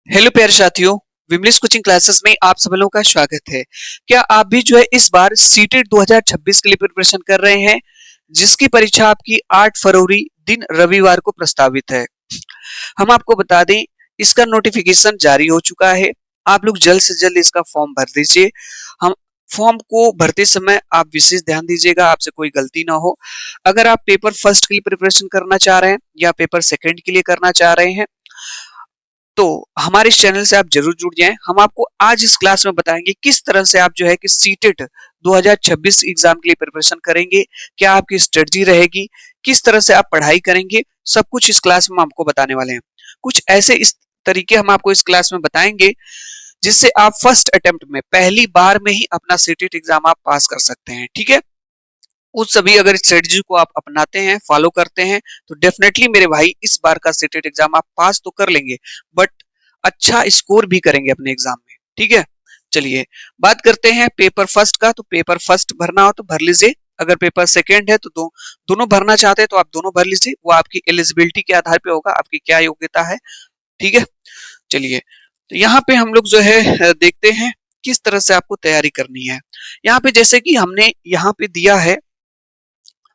Hello प्यारे साथियों, Vimlesh coaching classes में आप सभी लोगों का स्वागत है। क्या आप भी जो है इस बार सीटेट 2026 के लिए प्रिपरेशन कर रहे हैं, जिसकी परीक्षा आपकी 8 फरवरी दिन रविवार को प्रस्तावित है। हम आपको बता दें, इसका नोटिफिकेशन जारी हो चुका है। आप लोग जल्द से जल्द इसका फॉर्म भर दीजिए। हम फॉर्म को भरते समय आप विशेष ध्यान दीजिएगा, आपसे कोई गलती ना हो। अगर आप पेपर फर्स्ट के लिए प्रिपरेशन करना चाह रहे हैं या पेपर सेकंड के लिए करना चाह रहे हैं, तो हमारे इस चैनल से आप जरूर जुड़ जाएं। हम आपको आज इस क्लास में बताएंगे किस तरह से आप जो है कि सीटेट 2026 एग्जाम के लिए प्रिपरेशन करेंगे, क्या आपकी स्ट्रेटजी रहेगी, किस तरह से आप पढ़ाई करेंगे, सब कुछ इस क्लास में हम आपको बताने वाले हैं। कुछ ऐसे इस तरीके हम आपको इस क्लास में बताएंगे जिससे आप फर्स्ट अटेम्प्ट में पहली बार में ही अपना सीटेट एग्जाम आप पास कर सकते हैं। ठीक है, उस सभी अगर स्ट्रेटजी को आप अपनाते हैं, फॉलो करते हैं, तो डेफिनेटली मेरे भाई इस बार का सीटेट एग्जाम आप पास तो कर लेंगे, बट अच्छा स्कोर भी करेंगे अपने एग्जाम में। ठीक है, चलिए बात करते हैं पेपर फर्स्ट का। तो पेपर फर्स्ट भरना हो तो भर लीजिए, अगर पेपर सेकेंड है तो दोनों भरना चाहते हैं तो आप दोनों भर लीजिए। वो आपकी एलिजिबिलिटी के आधार पे होगा, आपकी क्या योग्यता है। ठीक है, चलिए तो यहाँ पे हम लोग जो है देखते हैं किस तरह से आपको तैयारी करनी है। यहाँ पे जैसे कि हमने यहाँ पे दिया है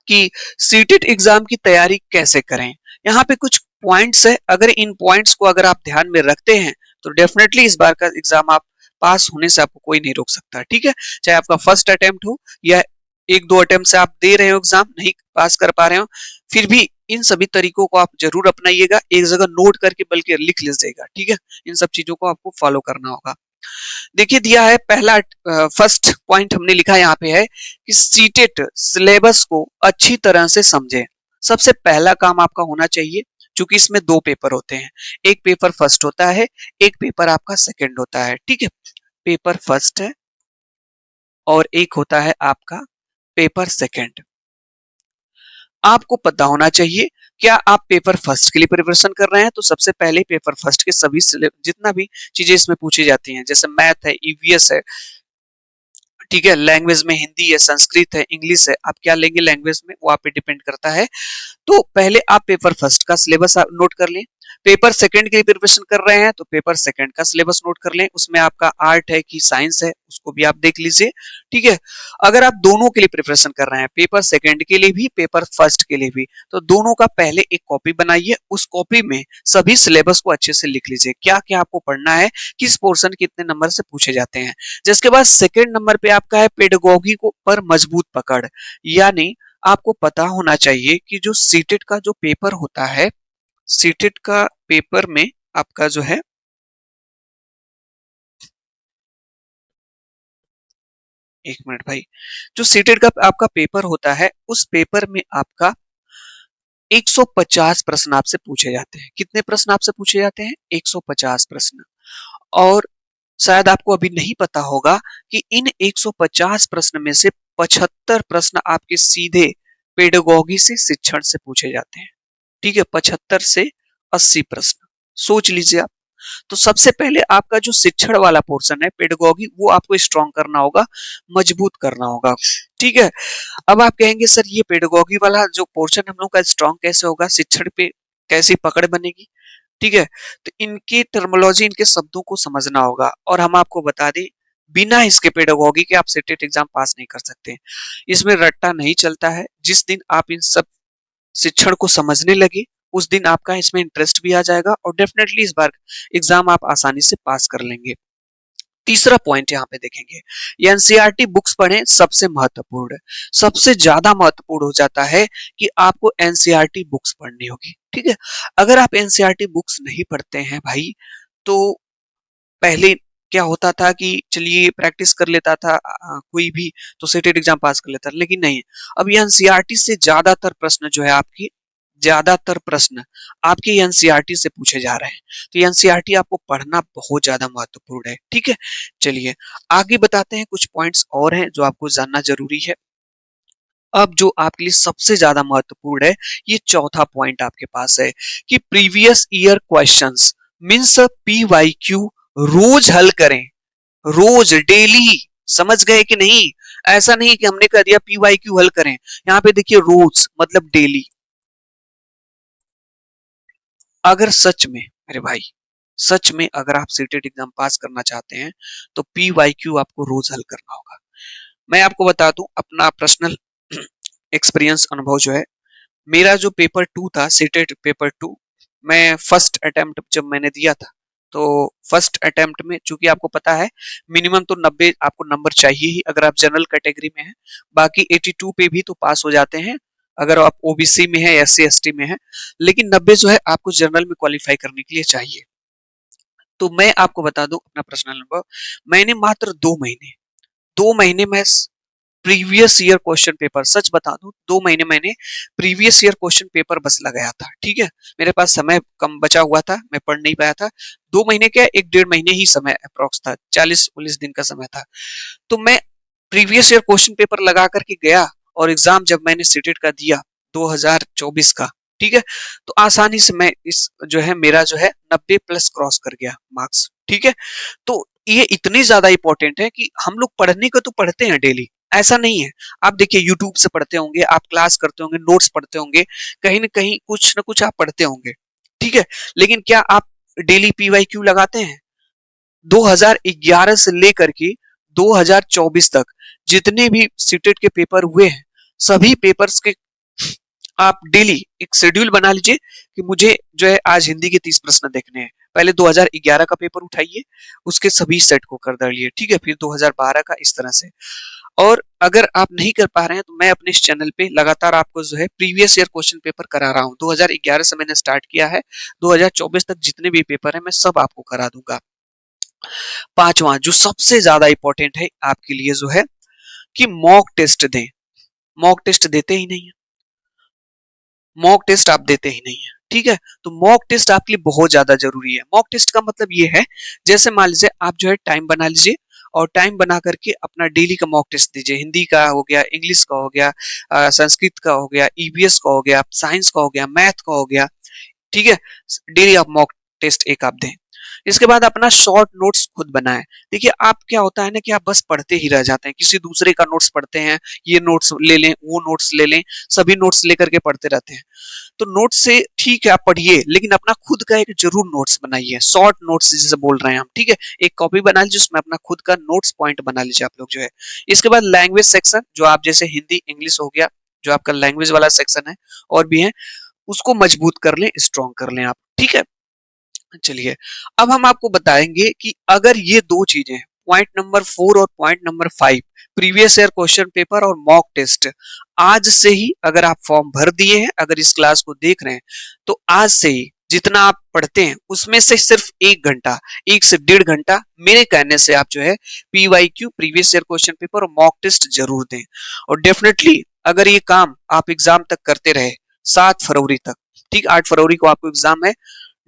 कि सीटेट एग्जाम की तैयारी कैसे करें। यहाँ पे कुछ पॉइंट्स है, अगर इन पॉइंट्स को अगर आप ध्यान में रखते हैं तो डेफिनेटली इस बार का एग्जाम आप पास होने से आपको कोई नहीं रोक सकता। ठीक है, चाहे आपका फर्स्ट अटेम्प्ट हो या एक दो अटेम्प्ट से आप दे रहे हो एग्जाम, नहीं पास कर पा रहे हो, फिर भी इन सभी तरीकों को आप जरूर अपनाइएगा, एक जगह नोट करके बल्कि लिख लीजिएगा। ठीक है, इन सब चीजों को आपको फॉलो करना होगा। देखिए दिया है पहला फर्स्ट पॉइंट हमने लिखा यहाँ पे है कि सीटेट सिलेबस को अच्छी तरह से समझें। सबसे पहला काम आपका होना चाहिए, क्योंकि इसमें दो पेपर होते हैं, एक पेपर फर्स्ट होता है, एक पेपर आपका सेकंड होता है। ठीक है, पेपर फर्स्ट है और एक होता है आपका पेपर सेकंड। आपको पता होना चाहिए, क्या आप पेपर फर्स्ट के लिए प्रिपरेशन कर रहे हैं तो सबसे पहले पेपर फर्स्ट के सभी जितना भी चीजें इसमें पूछी जाती हैं, जैसे मैथ है, ईवीएस है, ठीक है, लैंग्वेज में हिंदी है, संस्कृत है, इंग्लिश है, आप क्या लेंगे लैंग्वेज में वो आप पे डिपेंड करता है। तो पहले आप पेपर फर्स्ट का सिलेबस नोट कर लें। पेपर सेकंड के लिए प्रिपरेशन कर रहे हैं तो पेपर सेकंड का सिलेबस नोट कर लें, उसमें आपका आर्ट है कि साइंस है उसको भी आप देख लीजिए। ठीक है, अगर आप दोनों के लिए प्रिपरेशन कर रहे हैं, पेपर सेकंड के लिए भी पेपर फर्स्ट के लिए भी, तो दोनों का पहले एक कॉपी बनाइए, उस कॉपी में सभी सिलेबस को अच्छे से लिख लीजिए, क्या क्या आपको पढ़ना है, किस पोर्शन कितने नंबर से पूछे जाते हैं। जिसके बाद सेकंड नंबर पे आपका है पेडागोगी को पर मजबूत पकड़, यानी आपको पता होना चाहिए कि जो सीटेट का जो पेपर होता है, सीटेट का पेपर में आपका जो है, एक मिनट भाई, जो सीटेट का आपका पेपर होता है उस पेपर में आपका 150 प्रश्न आपसे पूछे जाते हैं। कितने प्रश्न आपसे पूछे जाते हैं? 150 प्रश्न। और शायद आपको अभी नहीं पता होगा कि इन 150 प्रश्न में से 75 प्रश्न आपके सीधे पेडागोगी से, शिक्षण से पूछे जाते हैं। ठीक है, 75 से 80 प्रश्न, सोच लीजिए आप। तो सबसे पहले आपका जो शिक्षण वाला पोर्शन है पेडागोगी, वो आपको स्ट्रॉन्ग करना होगा, मजबूत करना होगा। ठीक है, अब आप कहेंगे सर ये पेडागोगी वाला जो पोर्शन हम लोग का स्ट्रॉन्ग कैसे होगा, शिक्षण पे कैसी पकड़ बनेगी। ठीक है, तो इनकी टर्मिनोलॉजी, इनके शब्दों को समझना होगा। और हम आपको बता दें, बिना इसके पेडागोगी के आप सीटेट एग्जाम पास नहीं कर सकते। इसमें रट्टा नहीं चलता है। जिस दिन आप इन सब शिक्षण को समझने लगे, उस दिन आपका इसमें इंटरेस्ट भी आ जाएगा और डेफिनेटली इस बार एग्जाम आप आसानी से पास कर लेंगे। तीसरा पॉइंट यहाँ पे देखेंगे, ये एनसीईआरटी बुक्स पढ़ें, सबसे महत्वपूर्ण है। सबसे ज्यादा महत्वपूर्ण हो जाता है कि आपको एनसीईआरटी बुक्स पढ़नी होगी। ठीक है, अगर आप एनसीईआरटी बुक्स नहीं पढ़ते हैं भाई, तो पहले क्या होता था कि चलिए प्रैक्टिस कर लेता था कोई भी तो सेटेड एग्जाम पास कर लेता, लेकिन नहीं। अब ये एनसीईआरटी से ज्यादातर प्रश्न जो है आपकी, ज्यादातर प्रश्न आपके एनसीईआरटी से पूछे जा रहे हैं। तो एनसीईआरटी आपको पढ़ना बहुत ज्यादा महत्वपूर्ण है। ठीक है, चलिए आगे बताते हैं, कुछ पॉइंट्स और हैं जो आपको जानना जरूरी है। अब जो आपके लिए सबसे ज्यादा महत्वपूर्ण है, ये चौथा पॉइंट आपके पास है कि previous year questions means PYQ रोज हल करें, रोज, डेली। समझ गए कि नहीं? ऐसा नहीं कि हमने कह दिया पीवाईक्यू हल करें, यहाँ पे देखिए रोज मतलब डेली। अगर सच में मेरे भाई सच में अगर आप सीटेट एग्जाम पास करना चाहते हैं तो पीवाईक्यू आपको रोज हल करना होगा। मैं आपको बता दूं अपना पर्सनल एक्सपीरियंस अनुभव जो है, मेरा जो पेपर 2 था, सीटेट पेपर 2, मैं फर्स्ट अटेम्प्ट जब मैंने दिया था, तो फर्स्ट अटेम्प्ट में चूंकि आपको पता है मिनिमम तो 90 आपको नंबर चाहिए ही अगर आप जनरल कैटेगरी में हैं, बाकी 82 पे भी तो पास हो जाते हैं अगर आप ओबीसी में है, एससी एसटी में है, लेकिन 90 जो है आपको जनरल में क्वालिफाई करने के लिए चाहिए। तो मैं आपको बता दूं अपना पर्सनल अनुभव, मैंने मात्र 2 महीने में प्रीवियस ईयर क्वेश्चन पेपर, सच बता दूं 2 महीने मैंने प्रीवियस ईयर क्वेश्चन पेपर बस लगाया था। ठीक है, मेरे पास समय कम बचा हुआ था, मैं पढ़ नहीं पाया था। 2 महीने क्या, 1 डेढ़ महीने ही समय अप्रोक्स था, 40-49 दिन का समय था। तो मैं प्रीवियस ईयर क्वेश्चन पेपर लगा करके गया और एग्जाम जब मैंने सीटेट का दिया 2024 का, ठीक है, तो आसानी से मैं इस जो है मेरा जो है 90 प्लस क्रॉस कर गया मार्क्स। ठीक है, तो ये इतनी ज्यादा इंपॉर्टेंट है कि हम लोग पढ़ने को तो पढ़ते हैं डेली, ऐसा नहीं है। आप देखिए यूट्यूब से पढ़ते होंगे, आप क्लास करते होंगे, नोट्स पढ़ते होंगे, कहीं ना कहीं कुछ ना कुछ आप पढ़ते होंगे। ठीक है, लेकिन क्या आप डेली पीवाईक्यू लगाते हैं? 2011 से लेकर के 2024 तक जितने भी सीटेट के पेपर हुए हैं, सभी पेपर्स के आप डेली एक शेड्यूल बना लीजिए कि मुझे जो है आज हिंदी के 30 प्रश्न देखने हैं। पहले 2011 का पेपर उठाइए, उसके सभी सेट को कर डालिए। ठीक है, फिर 2012 का, इस तरह से। और अगर आप नहीं कर पा रहे हैं तो मैं अपने इस चैनल पे लगातार आपको जो है प्रीवियस ईयर क्वेश्चन पेपर करा रहा हूँ। 2011 से मैंने स्टार्ट किया है, 2024 तक जितने भी पेपर है मैं सब आपको करा दूंगा। पांचवा जो सबसे ज्यादा इंपॉर्टेंट है आपके लिए जो है कि मॉक टेस्ट दें। मॉक टेस्ट देते ही नहीं है, मॉक टेस्ट आप देते ही नहीं है। ठीक है, तो मॉक टेस्ट आपके लिए बहुत ज्यादा जरूरी है। मॉक टेस्ट का मतलब ये है, जैसे मान लीजिए आप जो है टाइम बना लीजिए और टाइम बना करके अपना डेली का मॉक टेस्ट दीजिए। हिंदी का हो गया, इंग्लिश का हो गया, संस्कृत का हो गया, ईवीएस का हो गया, साइंस का हो गया, मैथ का हो गया। ठीक है, डेली आप मॉक टेस्ट एक आप दें। इसके बाद अपना शॉर्ट नोट्स खुद बनाएं। देखिए आप क्या होता है ना कि आप बस पढ़ते ही रह जाते हैं, किसी दूसरे का नोट्स पढ़ते हैं, ये नोट्स ले लें, वो नोट्स ले लें, सभी नोट्स लेकर के पढ़ते रहते हैं। तो नोट्स से ठीक है आप पढ़िए, लेकिन अपना खुद का एक जरूर नोट्स बनाइए, शॉर्ट नोट्स जिसे बोल रहे हैं हम। ठीक है, एक कॉपी बना लीजिए, उसमें अपना खुद का नोट्स पॉइंट बना लीजिए आप लोग जो है। इसके बाद लैंग्वेज सेक्शन, जो आप जैसे हिंदी इंग्लिश हो गया, जो आपका लैंग्वेज वाला सेक्शन है और भी है, उसको मजबूत कर लें, स्ट्रॉन्ग कर लें आप। ठीक है, चलिए अब हम आपको बताएंगे कि अगर ये दो चीजें, पॉइंट नंबर 4 और point number 5, previous year question paper और मॉक टेस्ट, आज से ही अगर आप फॉर्म भर दिए हैं, अगर इस क्लास को देख रहे हैं, तो आज से ही जितना आप पढ़ते हैं उसमें से सिर्फ 1 घंटा, 1 से 1.5 घंटा मेरे कहने से आप जो है PYQ, previous year question paper और मॉक टेस्ट जरूर दें। और डेफिनेटली अगर ये काम आप एग्जाम तक करते रहे, 7 फरवरी तक, ठीक 8 फरवरी को आपको एग्जाम है,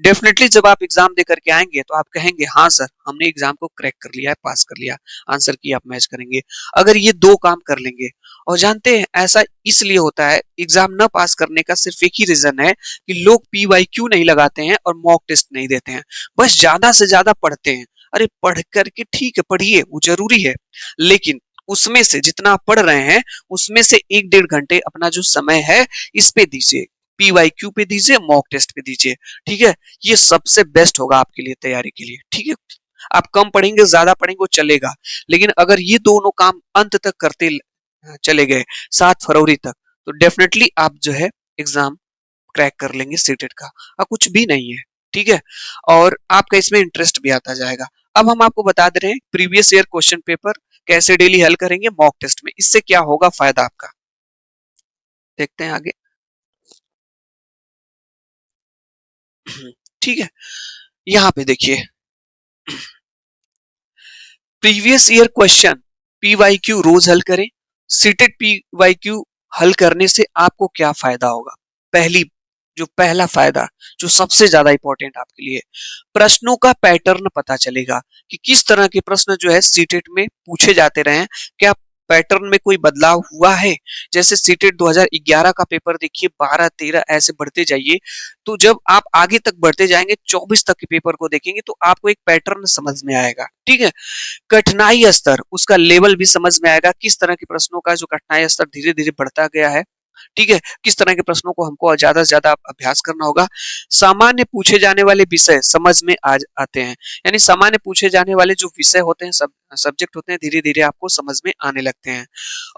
डेफिनेटली जब आप एग्जाम दे करके आएंगे तो आप कहेंगे हाँ सर हमने एग्जाम को क्रैक कर लिया है, पास कर लिया, आंसर की आप मैच करेंगे अगर ये दो काम कर लेंगे। और जानते हैं ऐसा इसलिए होता है, एग्जाम न पास करने का सिर्फ एक ही रीजन है कि लोग पीवाईक्यू नहीं लगाते हैं और मॉक टेस्ट नहीं देते हैं, बस ज्यादा से ज्यादा पढ़ते हैं। अरे पढ़ करके ठीक है पढ़िए, वो जरूरी है, लेकिन उसमें से जितना आप पढ़ रहे हैं उसमें से 1-1.5 घंटे अपना जो समय है इस पे दीजिए, पीवाईक्यू पे दीजिए, मॉक टेस्ट पे दीजिए। ठीक है, ये सबसे बेस्ट होगा आपके लिए तैयारी के लिए। ठीक है, आप कम पढ़ेंगे ज्यादा पढ़ेंगे वो चलेगा, लेकिन अगर ये दोनों काम अंत तक करते चले गए 7 फरवरी तक, तो डेफिनेटली आप जो है एग्जाम क्रैक कर लेंगे सीटेट का, और कुछ भी नहीं है। ठीक है, और आपका इसमें इंटरेस्ट भी आता जाएगा। अब हम आपको बता दे रहे हैं प्रीवियस ईयर क्वेश्चन पेपर कैसे डेली हल करेंगे मॉक टेस्ट में, इससे क्या होगा फायदा आपका, देखते हैं आगे। ठीक है, यहाँ पे देखिए प्रीवियस ईयर क्वेश्चन पीवाईक्यू रोज हल करें। सीटेड पीवाईक्यू हल करने से आपको क्या फायदा होगा? पहला फायदा जो सबसे ज्यादा इंपॉर्टेंट आपके लिए, प्रश्नों का पैटर्न पता चलेगा कि किस तरह के प्रश्न जो है सीटेट में पूछे जाते रहे हैं, क्या पैटर्न में कोई बदलाव हुआ है। जैसे सीटेट 2011 का पेपर देखिए, 12, 13 ऐसे बढ़ते जाइए, तो जब आप आगे तक बढ़ते जाएंगे 24 तक के पेपर को देखेंगे तो आपको एक पैटर्न समझ में आएगा। ठीक है, कठिनाई स्तर, उसका लेवल भी समझ में आएगा, किस तरह के प्रश्नों का जो कठिनाई स्तर धीरे धीरे बढ़ता गया है। ठीक है, किस तरह के प्रश्नों को हमको ज्यादा से ज्यादा अभ्यास करना होगा। सामान्य पूछे जाने वाले विषय समझ में आ आते हैं, यानी सामान्य पूछे जाने वाले जो विषय होते हैं, सब्जेक्ट होते हैं, धीरे धीरे आपको समझ में आने लगते हैं।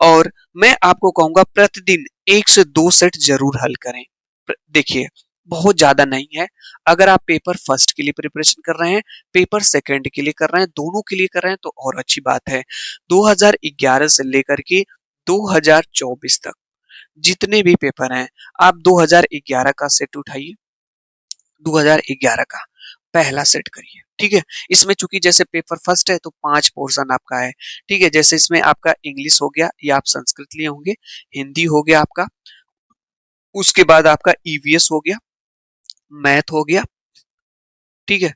और मैं आपको कहूंगा प्रतिदिन 1 से 2 सेट जरूर हल करें। देखिए, बहुत ज्यादा नहीं है। अगर आप पेपर फर्स्ट के लिए प्रिपरेशन कर रहे हैं, पेपर सेकंड के लिए कर रहे हैं, दोनों के लिए कर रहे हैं, तो और अच्छी बात है। 2011 से लेकर के 2024 तक जितने भी पेपर हैं, आप 2011 का सेट उठाइए, 2011 का पहला सेट करिए। ठीक है, इसमें चूंकि जैसे पेपर फर्स्ट है तो 5 पोर्शन आपका है। ठीक है, जैसे इसमें आपका इंग्लिश हो गया, या आप संस्कृत लिए होंगे, हिंदी हो गया आपका, उसके बाद आपका ईवीएस हो गया, मैथ हो गया। ठीक है,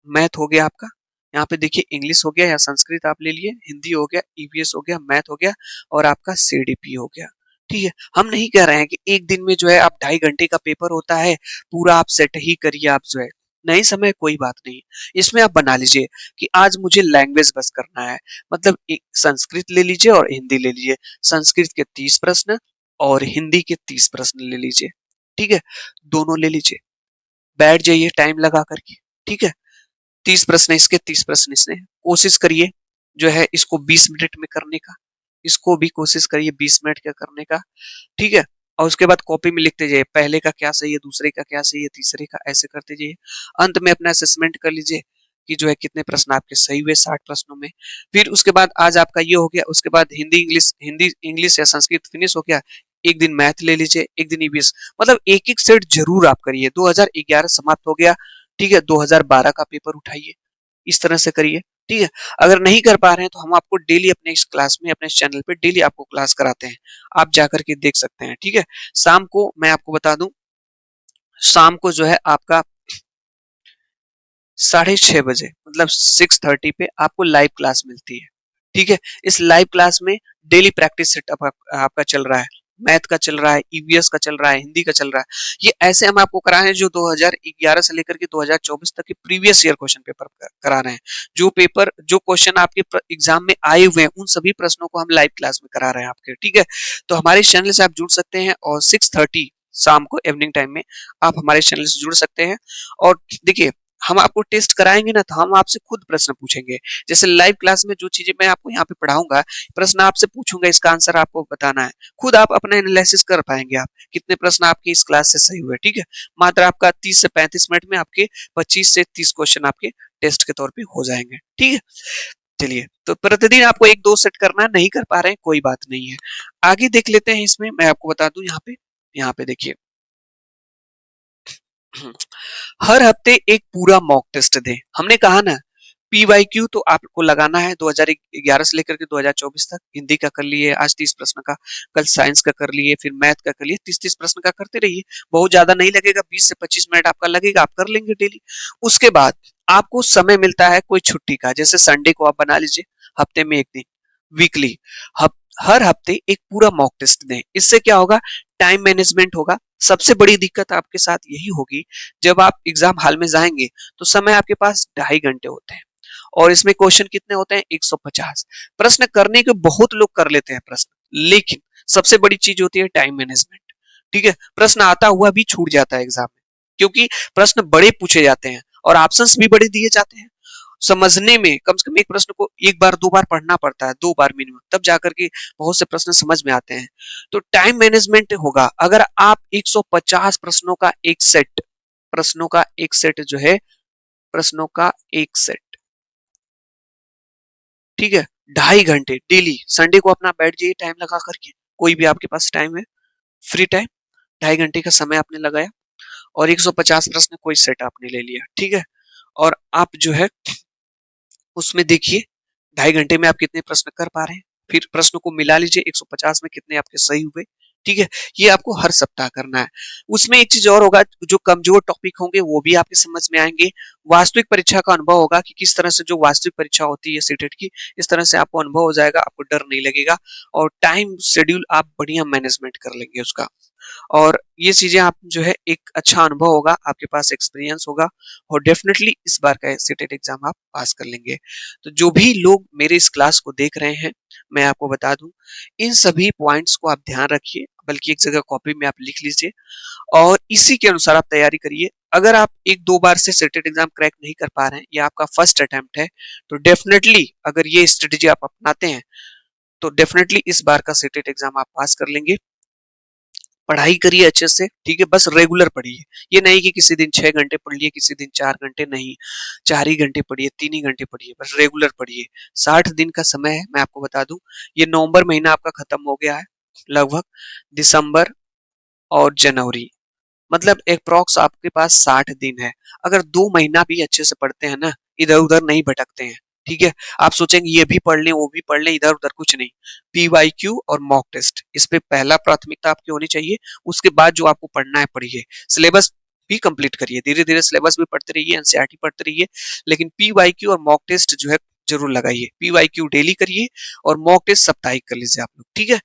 मैथ हो गया आपका, यहाँ पे देखिए इंग्लिश हो गया या संस्कृत आप ले लिए, हिंदी हो गया, ईवीएस हो गया, मैथ हो गया, और आपका सीडीपी हो गया। ठीक है, हम नहीं कह रहे हैं कि एक दिन में जो है आप 2.5 घंटे का पेपर होता है, पूरा आप सेट ही करिए, आप जो है नहीं, समय कोई बात नहीं। इसमें आप बना लीजिए कि आज मुझे लैंग्वेज बस करना है, मतलब संस्कृत ले लीजिए और हिंदी ले लीजिए, संस्कृत के 30 प्रश्न और हिंदी के 30 प्रश्न ले लीजिए। ठीक है, दोनों ले लीजिए, बैठ जाइए टाइम लगा करके। ठीक है, 30 प्रश्न इसके, 30 प्रश्न इसने, कोशिश करिए जो है इसको 20 मिनट में करने का, इसको भी कोशिश करिए 20 मिनट का करने का। ठीक है, और उसके बाद कॉपी में लिखते जाइए, पहले का क्या सही है, दूसरे का क्या सही है, तीसरे का, ऐसे करते जाइए। अंत में अपना असेसमेंट कर लीजिए कि जो है कितने प्रश्न आपके सही हुए 60 प्रश्नों में। फिर उसके बाद आज आपका ये हो गया, उसके बाद हिंदी इंग्लिश या संस्कृत फिनिश हो गया, एक दिन मैथ ले लीजिए, एक दिन ईवीएस, मतलब एक एक सेट जरूर आप करिए। 2011 समाप्त हो गया, ठीक है, 2012 का पेपर उठाइए, इस तरह से करिए। ठीक है, अगर नहीं कर पा रहे हैं तो हम आपको डेली अपने इस क्लास में, अपने इस चैनल पे डेली आपको क्लास कराते हैं, आप जाकर के देख सकते हैं। ठीक है, शाम को मैं आपको बता दूं, शाम को जो है आपका 6:30 बजे, मतलब 6:30 पे आपको लाइव क्लास मिलती है। ठीक है, इस लाइव क्लास में डेली प्रैक्टिस सेटअप आपका चल रहा है, मैथ का चल रहा है, ईवीएस का चल रहा है, हिंदी का चल रहा है। ये ऐसे हम आपको करा रहे हैं जो 2011 से लेकर के 2024 तक के प्रीवियस ईयर क्वेश्चन पेपर करा रहे हैं। जो क्वेश्चन आपके एग्जाम में आए हुए हैं, उन सभी प्रश्नों को हम लाइव क्लास में करा रहे हैं आपके। ठीक है, तो हमारे चैनल से आप जुड़ सकते हैं, और 6:30 शाम को इवनिंग टाइम में आप हमारे चैनल से जुड़ सकते हैं। और देखिए, हम आपको टेस्ट कराएंगे ना, तो हम आपसे खुद प्रश्न पूछेंगे। जैसे लाइव क्लास में जो चीजें मैं आपको यहाँ पे पढ़ाऊंगा, प्रश्न आपसे पूछूंगा, इसका आंसर आपको बताना है, खुद आप अपना एनालिसिस कर पाएंगे, आप कितने प्रश्न आपके इस क्लास से सही हुए। ठीक है, मात्र आपका 30 से 35 मिनट में आपके 25 से 30 क्वेश्चन आपके टेस्ट के तौर पे हो जाएंगे। ठीक है, चलिए, तो प्रतिदिन आपको 1-2 सेट करना है, नहीं कर पा रहे हैं कोई बात नहीं है। आगे देख लेते हैं, इसमें मैं आपको बता दूं, यहाँ पे देखिए, हर हफ्ते एक पूरा मॉक टेस्ट दें। हमने कहा ना, पीवाईक्यू तो आपको लगाना है 2011 से लेकर के 2024 तक। हिंदी का कर लिए आज 30 प्रश्न का, कल साइंस का कर लिए, फिर मैथ का कर लिए, 30-30 प्रश्न का करते रहिए। बहुत ज्यादा नहीं लगेगा, 20 से 25 मिनट आपका लगेगा, आप कर लेंगे डेली। उसके बाद आपको समय मिलता है कोई छुट्टी का, जैसे संडे को आप बना लीजिए, हफ्ते में एक दिन, वीकली, हर हफ्ते एक पूरा मॉक टेस्ट दें। इससे क्या होगा, टाइम मैनेजमेंट होगा। सबसे बड़ी दिक्कत आपके साथ यही होगी, जब आप एग्जाम हॉल में जाएंगे तो समय आपके पास 2.5 घंटे होते हैं, और इसमें क्वेश्चन कितने होते हैं, 150 प्रश्न करने के। बहुत लोग कर लेते हैं प्रश्न, लेकिन सबसे बड़ी चीज होती है टाइम मैनेजमेंट। ठीक है, प्रश्न आता हुआ भी छूट जाता है एग्जाम में, क्योंकि प्रश्न बड़े पूछे जाते हैं और ऑप्शंस भी बड़े दिए जाते हैं। समझने में कम से कम एक प्रश्न को 1 बार 2 बार पढ़ना पड़ता है, 2 बार मिनिमम, तब जाकर के बहुत से प्रश्न समझ में आते हैं। तो टाइम मैनेजमेंट होगा। अगर आप 150 प्रश्नों का एक सेट जो है, प्रश्नों का एक सेट, ठीक है, 2.5 घंटे डेली, संडे को अपना बैठ जाइए टाइम लगा करके, कोई भी आपके पास टाइम है, फ्री टाइम, 2.5 घंटे का समय आपने लगाया, और 150 प्रश्न कोई सेट आपने ले लिया। ठीक है, और आप जो है उसमें देखिए 2.5 घंटे में आप कितने प्रश्न कर पा रहे हैं, फिर प्रश्नों को मिला लीजिए, 150 में कितने आपके सही हुए। ठीक है, ये आपको हर सप्ताह करना है। उसमें एक चीज और होगा, जो कमजोर टॉपिक होंगे वो भी आपके समझ में आएंगे। वास्तविक परीक्षा का अनुभव होगा कि किस तरह से जो वास्तविक परीक्षा होती है सीटेट की, इस तरह से आपको अनुभव हो जाएगा, आपको डर नहीं लगेगा, और टाइम शेड्यूल आप बढ़िया मैनेजमेंट कर लेंगे उसका। और ये चीजें आप जो है एक अच्छा अनुभव होगा, आपके पास एक्सपीरियंस होगा, और डेफिनेटली इस बार का सीटेट एग्जाम आप पास कर लेंगे। तो जो भी लोग मेरे इस क्लास को देख रहे हैं, मैं आपको बता दूं, इन सभी पॉइंट्स को आप ध्यान रखिए, बल्कि एक जगह कॉपी में आप लिख लीजिए और इसी के अनुसार आप तैयारी करिए। अगर आप 1-2 बार से सेटेड एग्जाम क्रैक नहीं कर पा रहे हैं, ये आपका फर्स्ट अटेम्प्ट है, तो डेफिनेटली अगर ये स्ट्रेटेजी आप अपनाते हैं, तो डेफिनेटली इस बार का सेटेड एग्जाम आप पास कर लेंगे। पढ़ाई करिए अच्छे से, ठीक है, बस रेगुलर पढ़िए। ये नहीं कि किसी दिन 6 घंटे पढ़ लिए, किसी दिन 4 घंटे, नहीं, 4 ही घंटे पढ़िए, 3 ही घंटे पढ़िए, बस रेगुलर पढ़िए। 60 दिन का समय है, मैं आपको बता दूं। ये नवंबर महीना आपका खत्म हो गया है लगभग। दिसंबर और जनवरी, मतलब अप्रॉक्स आपके पास 60 दिन है। अगर 2 महीना भी अच्छे से पढ़ते हैं ना, इधर-उधर नहीं भटकते हैं, ठीक है? आप सोचेंगे ये भी पढ़ लें, वो भी पढ़ लें, इधर-उधर कुछ नहीं। पीवाईक्यू और मॉक टेस्ट, इस पे पहला प्राथमिकता आपकी होनी चाहिए। उसके बाद जो आपको पढ़ना है पढ़िए। सिलेबस भी कंप्लीट करिए, धीरे-धीरे सिलेबस भी पढ़ते रहिए, एनसीईआरटी पढ़ते रहिए, लेकिन पीवाईक्यू और मॉक टेस्ट जो है जरूर लगाइए। पीवाईक्यू डेली करिए और मॉक टेस्ट साप्ताहिक कर लीजिए आप लोग, ठीक है?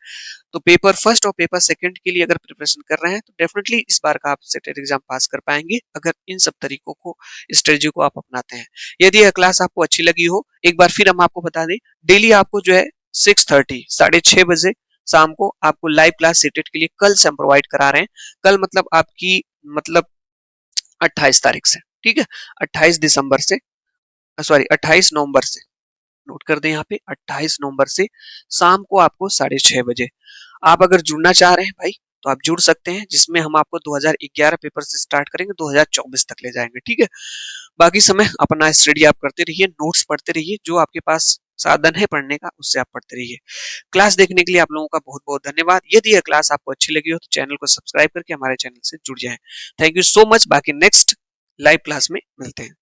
तो पेपर फर्स्ट और पेपर सेकंड के लिए अगर प्रिपरेशन कर रहे हैं तो डेफिनेटली इस बार का आप सेटेड एग्जाम पास कर पाएंगे, अगर इन सब तरीकों को, स्ट्रेटजी को आप अपनाते हैं। यदि यह क्लास आपको अच्छी लगी हो, एक बार फिर हम आपको बता दें, डेली आपको जो है 6:30 6:30 शाम को आपको लाइव क्लास सेटेड के लिए कल से हम प्रोवाइड करा रहे हैं। कल मतलब आपकी, मतलब 28 तारीख से, ठीक है, 28 दिसंबर से, सॉरी 28 नवंबर से, नोट कर दें यहाँ पे 28 नवंबर से शाम को आपको 6:30 आप अगर जुड़ना चाह रहे हैं भाई, तो आप जुड़ सकते हैं, जिसमें हम आपको 2011 पेपर से स्टार्ट करेंगे, 2024 तक ले जाएंगे, ठीक है? बाकी समय अपना स्टडी आप करते रहिए, नोट्स पढ़ते रहिए, जो आपके पास साधन है पढ़ने का उससे आप पढ़ते रहिए। क्लास देखने के लिए आप लोगों का बहुत बहुत धन्यवाद। यदि यह क्लास आपको अच्छी लगी हो तो चैनल को सब्सक्राइब करके हमारे चैनल से जुड़ जाएं। Thank you so much. बाकी नेक्स्ट लाइव क्लास में मिलते हैं।